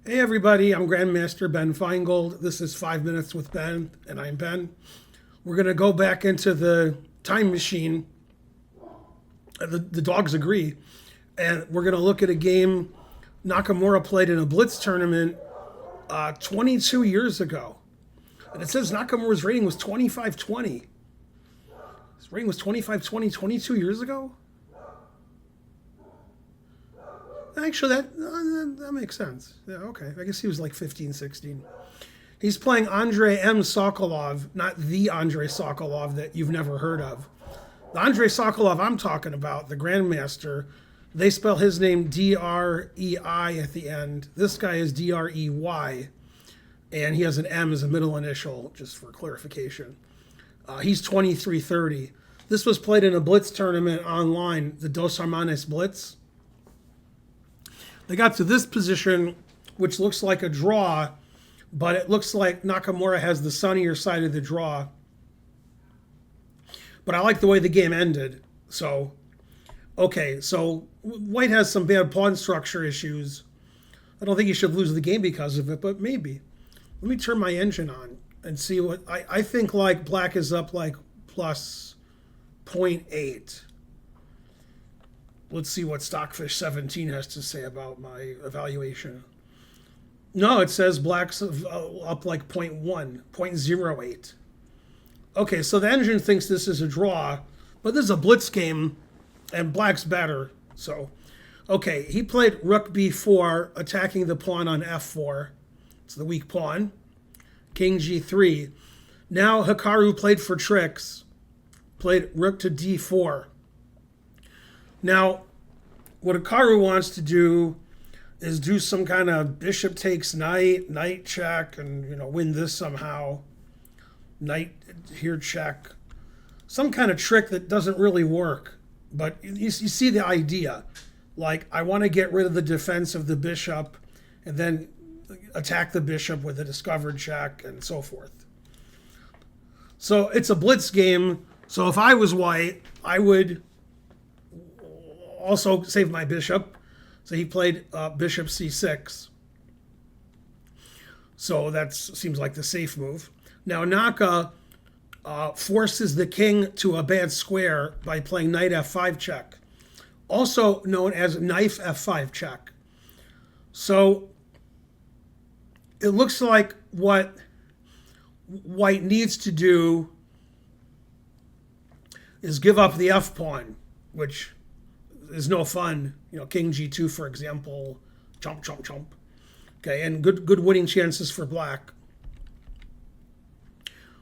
Hey everybody, I'm Grandmaster Ben Feingold. This is 5 Minutes with Ben, and I'm Ben. We're going to go back into the time machine. The dogs agree. And we're going to look at a game Nakamura played in a Blitz tournament 22 years ago. And it says Nakamura's rating was 2520. His rating was 2520 22 years ago? Actually, that makes sense. Yeah, okay. I guess he was like 15, 16. He's playing Andrey M. Sokolov, not the Andrey Sokolov that you've never heard of. The Andrey Sokolov I'm talking about, the Grandmaster, they spell his name D-R-E-I at the end. This guy is D-R-E-Y, and he has an M as a middle initial, just for clarification. He's 2330. This was played in a Blitz tournament online, the Dos Hermanos Blitz. They got to this position, which looks like a draw, but it looks like Nakamura has the sunnier side of the draw. But I like the way the game ended. So, okay, so White has some bad pawn structure issues. I don't think he should lose the game because of it, but maybe. Let me turn my engine on and see what... I think like Black is up like plus 0.8. Let's see what Stockfish 17 has to say about my evaluation. No, it says Black's up like 0.1, 0.08. Okay, so the engine thinks this is a draw, but this is a Blitz game, and Black's better. So, okay, he played Rook B4, attacking the pawn on F4. It's the weak pawn. King G3. Now Hikaru played for tricks, played Rook to D4. Now, what Hikaru wants to do is do some kind of bishop takes knight, knight check, and win this somehow. Knight here check. Some kind of trick that doesn't really work. But you see the idea. Like, I want to get rid of the defense of the bishop and then attack the bishop with a discovered check and so forth. So it's a Blitz game. So if I was White, I would also save my bishop. So he played bishop c6. So that seems like the safe move. Now Naka forces the king to a bad square by playing knight f5 check, also known as knife f5 check. So it looks like what White needs to do is give up the f pawn, which is no fun. King g2, for example, chomp, chomp, chomp. Okay, and good winning chances for Black.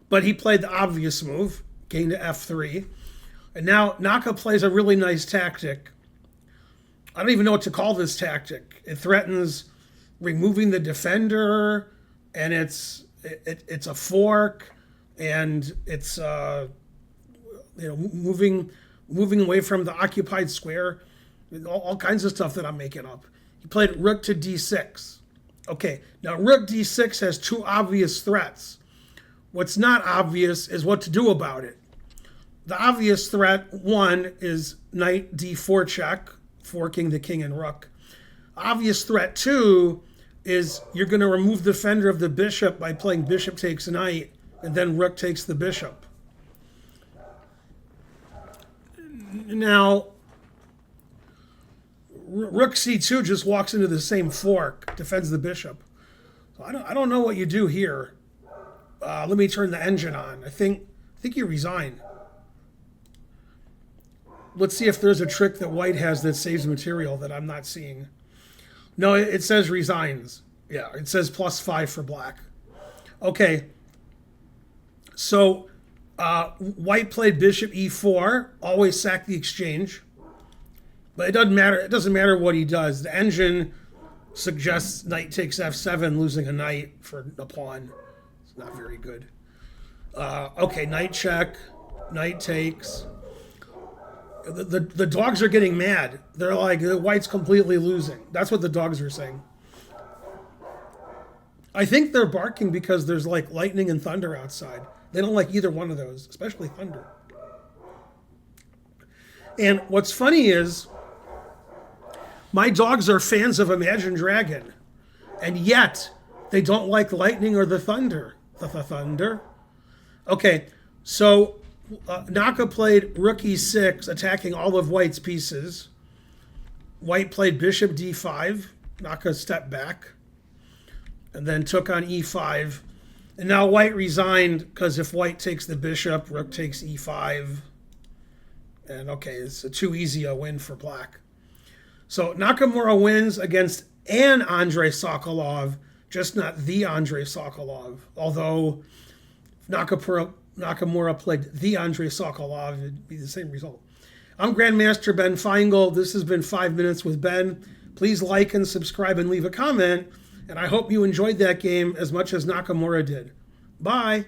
But he played the obvious move, king to f3. And now Naka plays a really nice tactic. I don't even know what to call this tactic. It threatens removing the defender, and it's a fork, and it's moving away from the occupied square. All kinds of stuff that I'm making up. He played rook to d6. Okay, now rook d6 has two obvious threats. What's not obvious is what to do about it. The obvious threat, one, is knight d4 check, forking the king and rook. Obvious threat, two, is you're going to remove the defender of the bishop by playing bishop takes knight, and then rook takes the bishop. Now, rook c2 just walks into the same fork, defends the bishop. So I don't know what you do here. Let me turn the engine on. I think you resign. Let's see if there's a trick that White has that saves material that I'm not seeing. No, it says resigns. Yeah, it says +5 for Black. Okay. So White played bishop e4, always sack the exchange. But it doesn't matter. It doesn't matter what he does. The engine suggests knight takes f7, losing a knight for a pawn. It's not very good. Okay, knight check, knight takes. The dogs are getting mad. They're like, the White's completely losing. That's what the dogs are saying. I think they're barking because there's like lightning and thunder outside. They don't like either one of those, especially thunder. And what's funny is my dogs are fans of Imagine Dragon. And yet, they don't like lightning or the thunder. The thunder. Okay, so Naka played rook e6, attacking all of White's pieces. White played bishop d5. Naka stepped back. And then took on e5. And now White resigned, because if White takes the bishop, rook takes e5. And okay, it's too easy a win for Black. So Nakamura wins against an Andrey Sokolov, just not the Andrey Sokolov. Although if Nakamura played the Andrey Sokolov, it'd be the same result. I'm Grandmaster Ben Feingold. This has been 5 Minutes with Ben. Please like and subscribe and leave a comment. And I hope you enjoyed that game as much as Nakamura did. Bye.